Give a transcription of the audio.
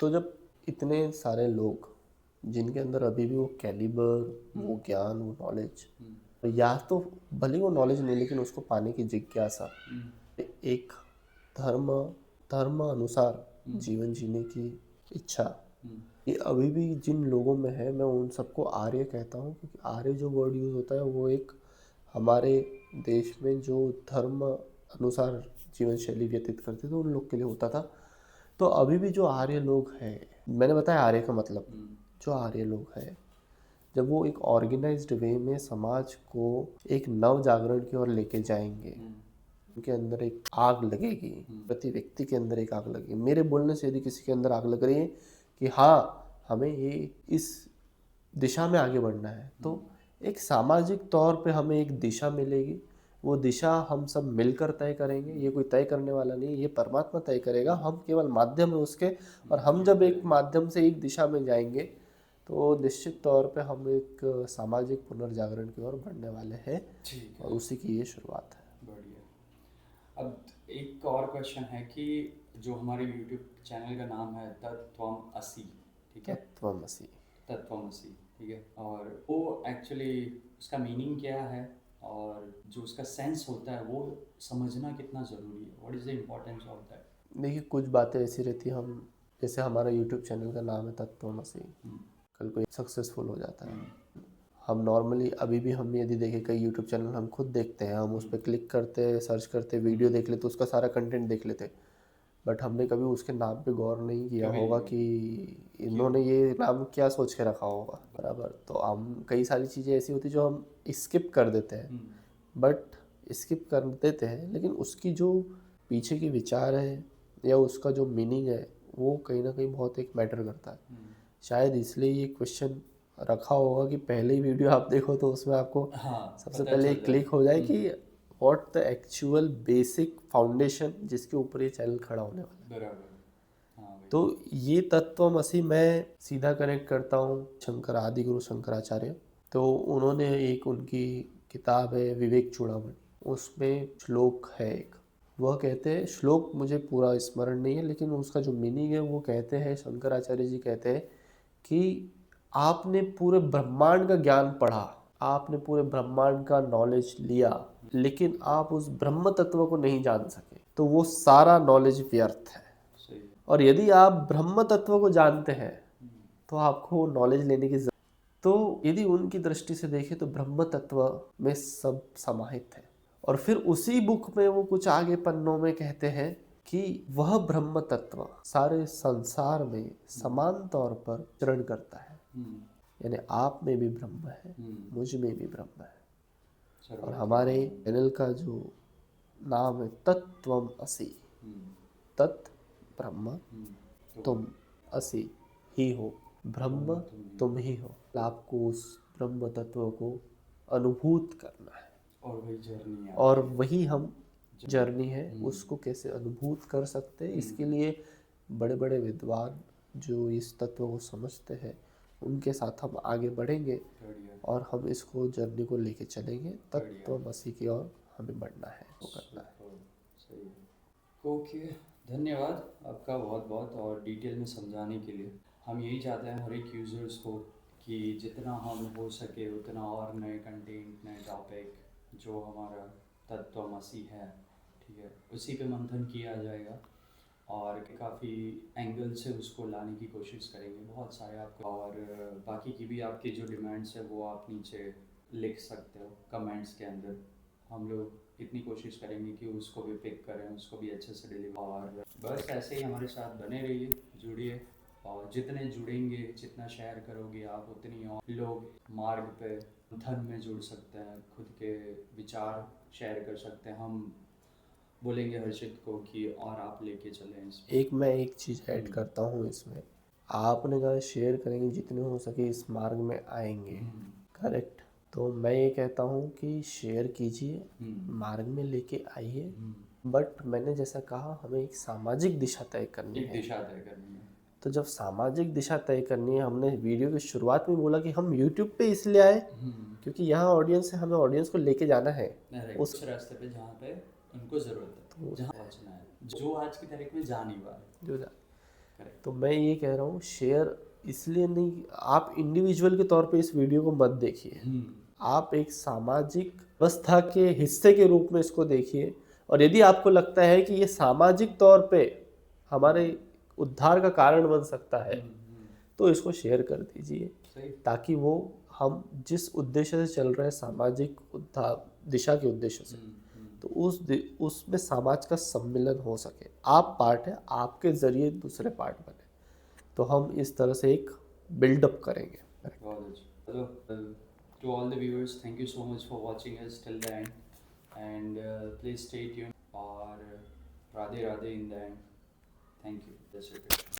तो जब इतने सारे लोग जिनके अंदर अभी भी वो कैलिबर, वो ज्ञान, वो नॉलेज, या तो भले वो नॉलेज नहीं लेकिन उसको पाने की जिज्ञासा, एक धर्म धर्म अनुसार जीवन जीने की इच्छा, ये अभी भी जिन लोगों में है, मैं उन सबको आर्य कहता हूँ। क्योंकि आर्य जो वर्ड यूज़ होता है वो एक हमारे देश में जो धर्म अनुसार जीवन शैली व्यतीत करते थे उन लोग के लिए होता था। तो अभी भी जो आर्य लोग हैं, मैंने बताया आर्य का मतलब, जो आर्य लोग हैं जब वो एक ऑर्गेनाइज्ड वे में समाज को एक नव जागरण की ओर लेके जाएंगे, उनके अंदर एक आग लगेगी, प्रति व्यक्ति के अंदर एक आग लगेगी। मेरे बोलने से यदि किसी के अंदर आग लग रही है कि हाँ हमें ये इस दिशा में आगे बढ़ना है, तो एक सामाजिक तौर पे हमें एक दिशा मिलेगी। वो दिशा हम सब मिलकर तय करेंगे। ये कोई तय करने वाला नहीं, ये परमात्मा तय करेगा, हम केवल माध्यम है उसके। और हम जब एक माध्यम से एक दिशा में जाएंगे तो निश्चित तौर पे हम एक सामाजिक पुनर्जागरण की ओर बढ़ने वाले हैं, और उसी की ये शुरुआत है। बढ़िया। अब एक और क्वेश्चन है कि जो हमारे YouTube चैनल का नाम है तत्वमसि, ठीक है? तत्वमसि। तत्वमसि, ठीक है। और वो एक्चुअली उसका मीनिंग क्या है और जो उसका सेंस होता है वो समझना कितना ज़रूरी है? What is the importance of that? देखिए कुछ बातें ऐसी रहती हैं, हम जैसे हमारा यूट्यूब चैनल का नाम है तत्वमसि, कल को सक्सेसफुल हो जाता है। हम नॉर्मली अभी भी हम यदि देखें कई यूट्यूब चैनल हम खुद देखते हैं, हम उस पर क्लिक करते, सर्च करते, वीडियो देख लेते, उसका सारा कंटेंट देख लेते, बट हमने कभी उसके नाम पे गौर नहीं किया होगा कि इन्होंने ये नाम क्या सोच के रखा होगा, बराबर। तो हम कई सारी चीज़ें ऐसी होती जो हम स्किप कर देते हैं, बट स्किप कर देते हैं लेकिन उसकी जो पीछे की विचार है या उसका जो मीनिंग है वो कहीं ना कहीं बहुत एक मैटर करता है। शायद इसलिए ये क्वेश्चन रखा होगा कि पहले ही वीडियो आप देखो तो उसमें आपको सबसे पहले एक क्लिक हो जाए कि what the actual basic foundation जिसके ऊपर ये चैनल खड़ा होने वाला है। बराबर। तो ये तत्वमसि मैं सीधा कनेक्ट करता हूँ शंकर आदि गुरु शंकराचार्य। तो उन्होंने एक उनकी किताब है विवेक चूड़ामणि, उसमें श्लोक है एक, वह कहते हैं, श्लोक मुझे पूरा स्मरण नहीं है लेकिन उसका जो मीनिंग है वो कहते हैं, शंकराचार्य जी कहते हैं कि आपने पूरे ब्रह्मांड का ज्ञान पढ़ा, आपने पूरे ब्रह्मांड का नॉलेज लिया, लेकिन आप उस ब्रह्म तत्व को नहीं जान सके तो वो सारा नॉलेज व्यर्थ है। और यदि आप ब्रह्म तत्व को जानते हैं तो आपको नॉलेज लेने की तो यदि उनकी दृष्टि से देखें तो ब्रह्म तत्व में सब समाहित है। और फिर उसी बुक में वो कुछ आगे पन्नों में कहते हैं कि वह ब्रह्म तत्व सारे संसार में समान तौर पर विचरण करता है, यानी आप में भी ब्रह्म है, मुझ में भी ब्रह्म है। और हमारे चैनल का जो नाम है तत्वमसि, तत् ब्रह्म, तुम असी ही हो, ब्रह्म तुम ही हो। आपको उस ब्रह्म तत्व को अनुभूत करना है, और वही जर्नी है, और वही हम जर्नी है। उसको कैसे अनुभूत कर सकते हैं, इसके लिए बड़े बड़े विद्वान जो इस तत्व को समझते हैं उनके साथ हम आगे बढ़ेंगे और हम इसको जर्नी को लेके चलेंगे। तत्वमसि की ओर हमें बढ़ना है, वो करना है। सही है। ओके, धन्यवाद आपका बहुत बहुत, और डिटेल में समझाने के लिए। हम यही चाहते हैं हर एक यूज़र्स को कि जितना हम हो सके उतना और नए कंटेंट, नए टॉपिक, जो हमारा तत्वमसि है, ठीक है, उसी पे मंथन किया जाएगा और काफ़ी एंगल से उसको लाने की कोशिश करेंगे, बहुत सारे आपको। और बाकी की भी आपकी जो डिमांड्स है वो आप नीचे लिख सकते हो कमेंट्स के अंदर। हम लोग इतनी कोशिश करेंगे कि उसको भी पिक करें, उसको भी अच्छे से डिलीवर। और बस ऐसे ही हमारे साथ बने रहिए, जुड़िए, और जितने जुड़ेंगे, जितना शेयर करोगे आप, उतनी और लोग मार्ग पे धन में जुड़ सकते हैं, खुद के विचार शेयर कर सकते हैं। हम बोलेंगे हर्षित को कि और आप लेके चलें इसमें। मैं एक चीज़ ऐड करता हूँ इसमें, आपने कहा शेयर करेंगे, जितने हो सके इस मार्ग में आएंगे, करेक्ट। तो मैं ये कहता हूँ कि शेयर कीजिए, मार्ग में लेके आइए, बट मैंने जैसा कहा हमें एक सामाजिक दिशा तय करनी है। तो जब सामाजिक दिशा तय करनी है, हमने वीडियो की शुरुआत में बोला कि हम यूट्यूब पे इसलिए आए क्योंकि यहाँ ऑडियंस है, हमें ऑडियंस को लेके जाना है उस रास्ते पे जहाँ पे उनको ज़रूरत है, जहाँ पहुँचना है, जो आज की तारीख में जा नहीं पा रहे। करेक्ट। तो मैं ये कह रहा हूँ शेयर इसलिए नहीं, आप इंडिविजुअल के तौर पे इस वीडियो को मत देखिए, आप एक सामाजिक व्यवस्था के हिस्से के रूप में इसको देखिए। और यदि आपको लगता है कि ये सामाजिक तौर पे हमारे उद्धार का कारण बन सकता है तो इसको शेयर कर दीजिए, सही। ताकि वो हम जिस उद्देश्य से चल रहे हैं सामाजिक उद्धार दिशा के उद्देश्य से, तो उसमें समाज का सम्मिलन हो सके। आप पार्ट है, आपके जरिए दूसरे पार्ट बने, तो हम इस तरह से एक बिल्डअप करेंगे। बहुत अच्छा। चलो, to all the viewers, thank you so much for watching us till the end, and please stay tuned और Radhe Radhe in the end. Thank you. That's it.